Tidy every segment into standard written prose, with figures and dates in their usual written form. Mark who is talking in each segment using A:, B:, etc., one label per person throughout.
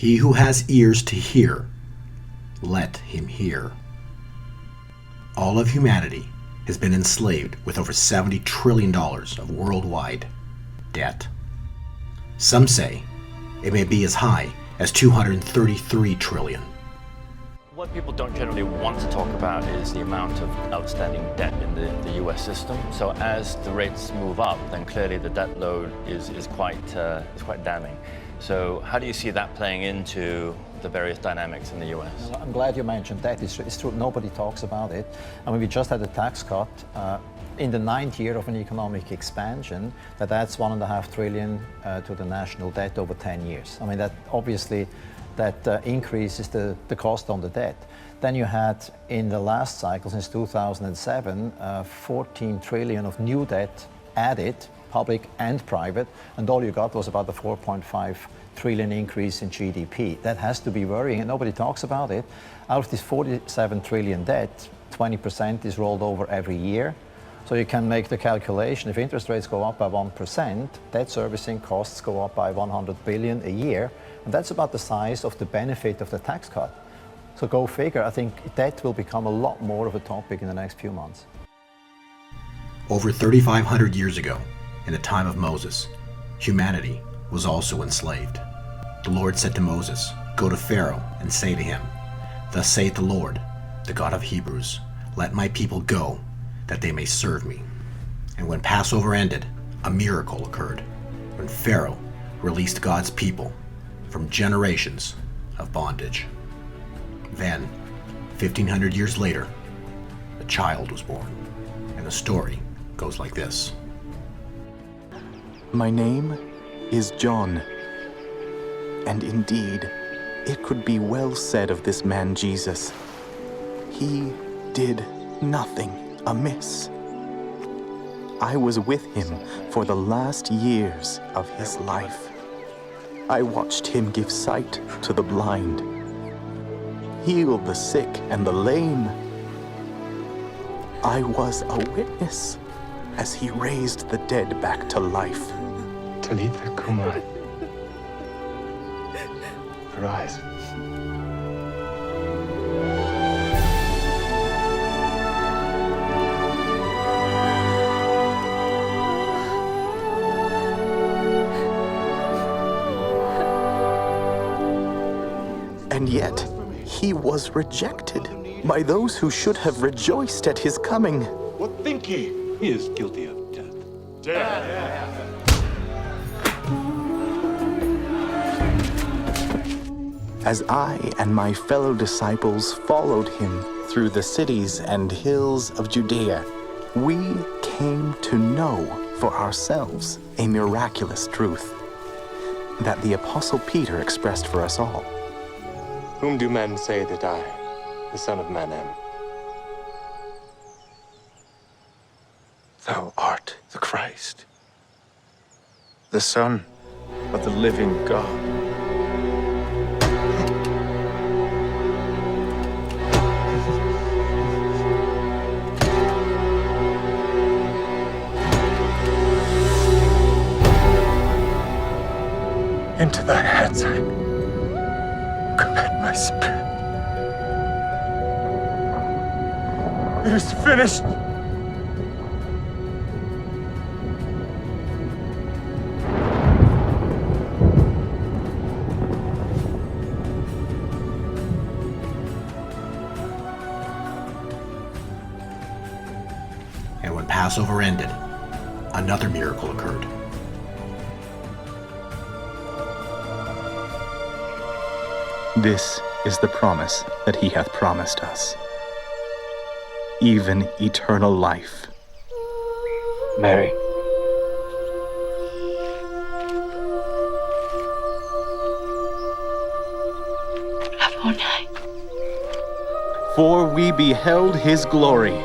A: He who has ears to hear, let him hear. All of humanity has been enslaved with over $70 trillion of worldwide debt. Some say it may be as high as $233 trillion.
B: What people don't generally want to talk about is the amount of outstanding debt in the US system. So as the rates move up, then clearly the debt load is quite damning. So how do you see that playing into the various dynamics in the US?
C: I'm glad you mentioned that. It's true, nobody talks about it. I mean, we just had a tax cut in the 9th year of an economic expansion that adds $1.5 trillion to the national debt over 10 years. I mean, that obviously that increases the cost on the debt. Then you had, in the last cycle, since 2007, 14 trillion of new debt added, public and private, and all you got was about the 4.5 trillion increase in GDP. That has to be worrying, and nobody talks about it. Out of this 47 trillion debt, 20% is rolled over every year. So you can make the calculation, if interest rates go up by 1%, debt servicing costs go up by 100 billion a year, and that's about the size of the benefit of the tax cut. So go figure, I think debt will become a lot more of a topic in the next few months.
A: Over 3,500 years ago, in the time of Moses, humanity was also enslaved. The Lord said to Moses, "Go to Pharaoh and say to him, 'Thus saith the Lord, the God of Hebrews, let my people go, that they may serve me.' And when Passover ended, a miracle occurred, when Pharaoh released God's people from generations of bondage. Then, 1,500 years later, a child was born, and the story goes like this.
D: My name is John, and indeed, it could be well said of this man Jesus, he did nothing amiss. I was with him for the last years of his life. I watched him give sight to the blind, heal the sick and the lame. I was a witness as he raised the dead back to life.
E: Talitha Kumai. Arise.
D: And yet, he was rejected by those who should have rejoiced at his coming.
F: What think ye?
E: He is guilty of death.
D: As I and my fellow disciples followed him through the cities and hills of Judea, we came to know for ourselves a miraculous truth that the Apostle Peter expressed for us all.
E: Whom do men say that I, the Son of Man, am? Thou art the Christ, the Son of the living God. Into thy hands I commit my spirit. It is finished.
A: And when Passover ended, another miracle occurred.
D: This is the promise that he hath promised us, even eternal life.
E: Mary.
G: Rabboni.
D: For we beheld his glory.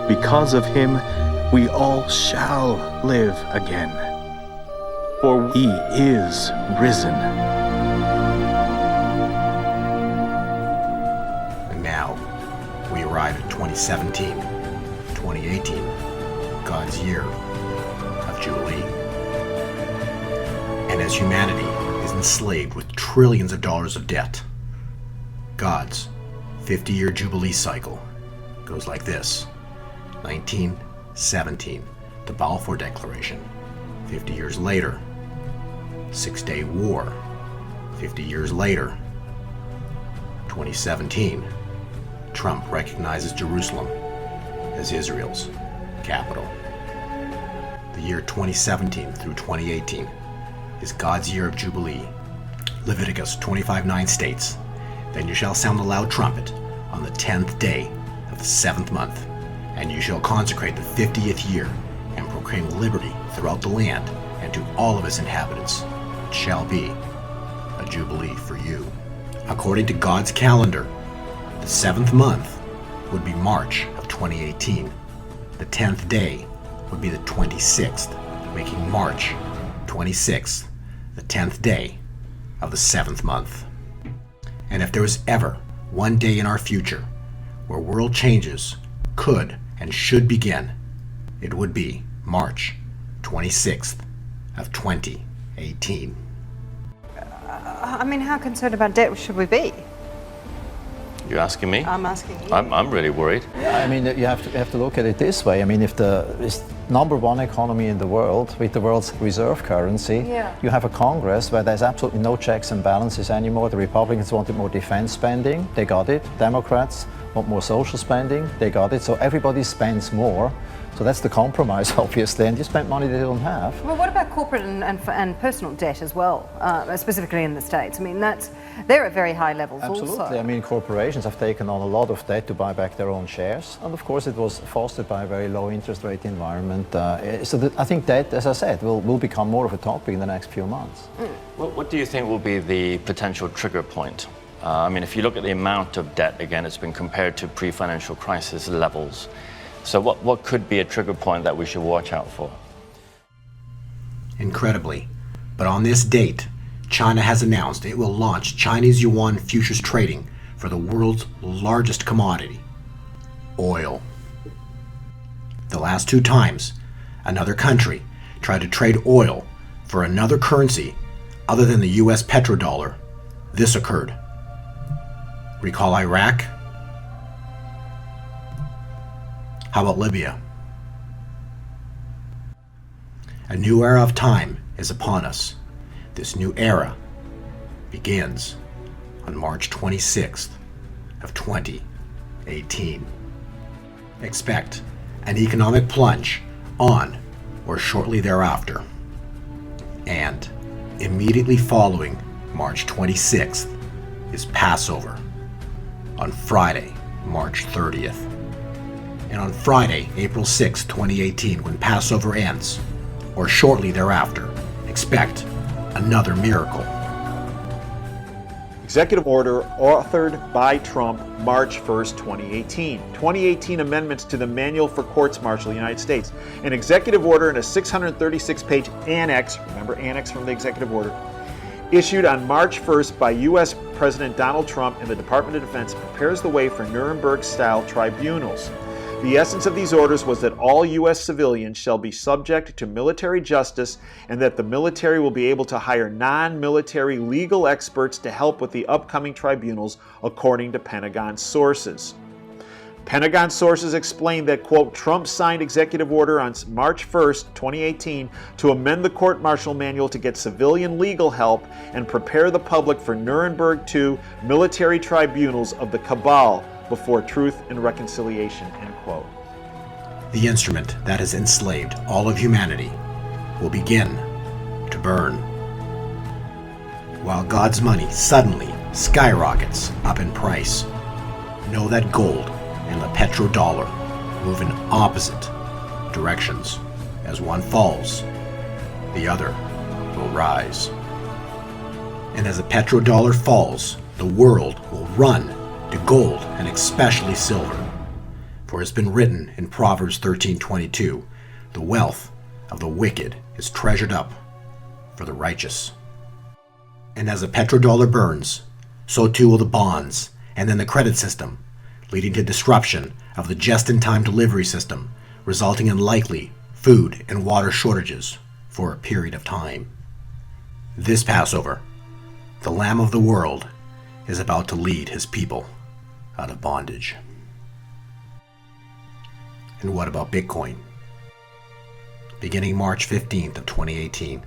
D: Because of him, we all shall live again. For he is risen.
A: And now, we arrive at 2017, 2018, God's year of Jubilee. And as humanity is enslaved with trillions of dollars of debt. God's 50-year Jubilee cycle goes like this. 1917, the Balfour Declaration. 50 years later, Six-Day War. 50 years later, 2017, Trump recognizes Jerusalem as Israel's capital. The year 2017 through 2018 is God's year of Jubilee. Leviticus 25:9 states, "Then you shall sound the loud trumpet on the 10th day of the 7th month, and you shall consecrate the 50th year, and proclaim liberty throughout the land, and to all of its inhabitants. It shall be a Jubilee for you." According to God's calendar, the 7th month would be March of 2018. The 10th day would be the 26th, making March 26th the 10th day of the 7th month. And if there was ever one day in our future where world changes could and should begin, it would be March 26th of 2018.
F: I mean, how concerned about debt should we be?
B: You asking me?
F: I'm asking you.
B: I'm really worried.
C: I mean, you have to look at it this way. I mean, if it's number one economy in the world with the world's reserve currency,
F: Yeah.
C: you have a Congress where there's absolutely no checks and balances anymore. The Republicans wanted more defense spending, they got it. Democrats want more social spending, they got it. So everybody spends more. So that's the compromise, obviously, and you spend money they don't have.
F: Well, what about corporate and personal debt as well, specifically in the States? I mean, they're at very high levels
C: Absolutely.
F: also.
C: I mean, corporations have taken on a lot of debt to buy back their own shares. And of course, it was fostered by a very low interest rate environment. I think debt, as I said, will become more of a topic in the next few months.
B: What do you think will be the potential trigger point? I mean, if you look at the amount of debt, again, it's been compared to pre-financial crisis levels. So what could be a trigger point that we should watch out for?
A: Incredibly, but on this date, China has announced it will launch Chinese yuan futures trading for the world's largest commodity, oil. The last two times another country tried to trade oil for another currency other than the US petrodollar, this occurred. Recall Iraq? How about Libya? A new era of time is upon us. This new era begins on March 26th of 2018. Expect an economic plunge on or shortly thereafter. And immediately following March 26th is Passover on Friday, March 30th. And on Friday, April 6, 2018, when Passover ends, or shortly thereafter, expect another miracle.
H: Executive order authored by Trump March 1st, 2018. 2018 amendments to the Manual for Courts Martial of the United States. An executive order and a 636-page annex, remember annex from the executive order, issued on March 1st by U.S. President Donald Trump and the Department of Defense prepares the way for Nuremberg-style tribunals. The essence of these orders was that all U.S. civilians shall be subject to military justice and that the military will be able to hire non-military legal experts to help with the upcoming tribunals, according to Pentagon sources. Pentagon sources explained that, quote, Trump signed executive order on March 1st, 2018 to amend the court-martial manual to get civilian legal help and prepare the public for Nuremberg II military tribunals of the cabal before truth and reconciliation, end quote.
A: The instrument that has enslaved all of humanity will begin to burn. While God's money suddenly skyrockets up in price, know that gold and the petrodollar move in opposite directions. As one falls, the other will rise. And as the petrodollar falls, the world will run to gold and especially silver. For it's been written in Proverbs 13:22, the wealth of the wicked is treasured up for the righteous. And as the petrodollar burns, so too will the bonds and then the credit system, leading to disruption of the just-in-time delivery system, resulting in likely food and water shortages for a period of time. This Passover, The Lamb of the world is about to lead his people out of bondage. And what about Bitcoin? Beginning March 15th of 2018,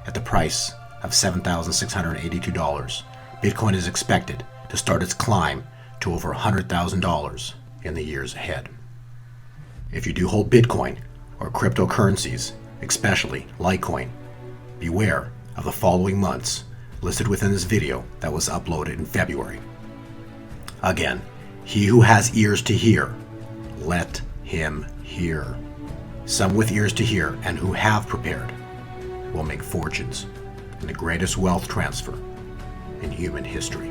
A: at the price of $7,682, Bitcoin is expected to start its climb to over $100,000 in the years ahead. If you do hold Bitcoin or cryptocurrencies, especially Litecoin, beware of the following months listed within this video that was uploaded in February. Again, he who has ears to hear, let him hear. Some with ears to hear and who have prepared will make fortunes in the greatest wealth transfer in human history.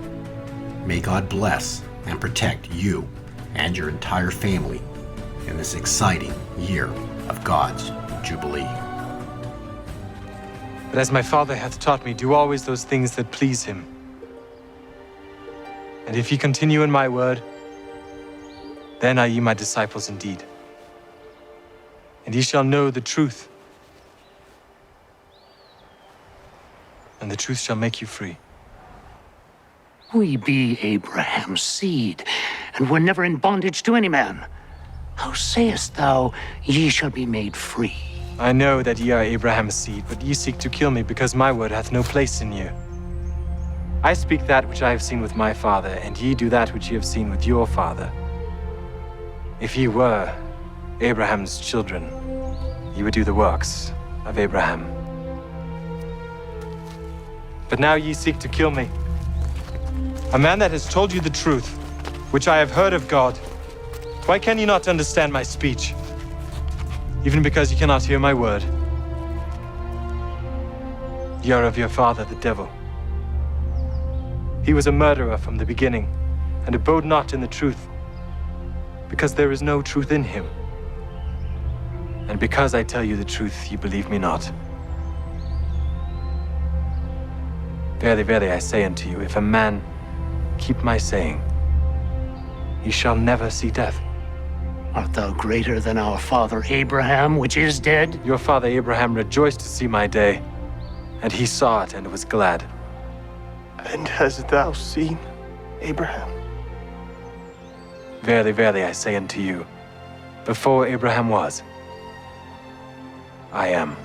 A: May God bless and protect you and your entire family in this exciting year of God's Jubilee.
I: But as my Father hath taught me, do always those things that please him. And if ye continue in my word, then are ye my disciples indeed. And ye shall know the truth, and the truth shall make you free.
J: We be Abraham's seed, and were never in bondage to any man. How sayest thou, ye shall be made free?
I: I know that ye are Abraham's seed, but ye seek to kill me, because my word hath no place in you. I speak that which I have seen with my father, and ye do that which ye have seen with your father. If ye were Abraham's children, ye would do the works of Abraham. But now ye seek to kill me, a man that has told you the truth, which I have heard of God. Why can ye not understand my speech? Even because ye cannot hear my word. Ye are of your father, the devil. He was a murderer from the beginning, and abode not in the truth, because there is no truth in him. And because I tell you the truth, ye believe me not. Verily, verily, I say unto you, if a man keep my saying, he shall never see death.
J: Art thou greater than our father Abraham, which is dead?
I: Your father Abraham rejoiced to see my day, and he saw it and was glad.
E: And hast thou seen Abraham?
I: Verily, verily, I say unto you, before Abraham was, I am.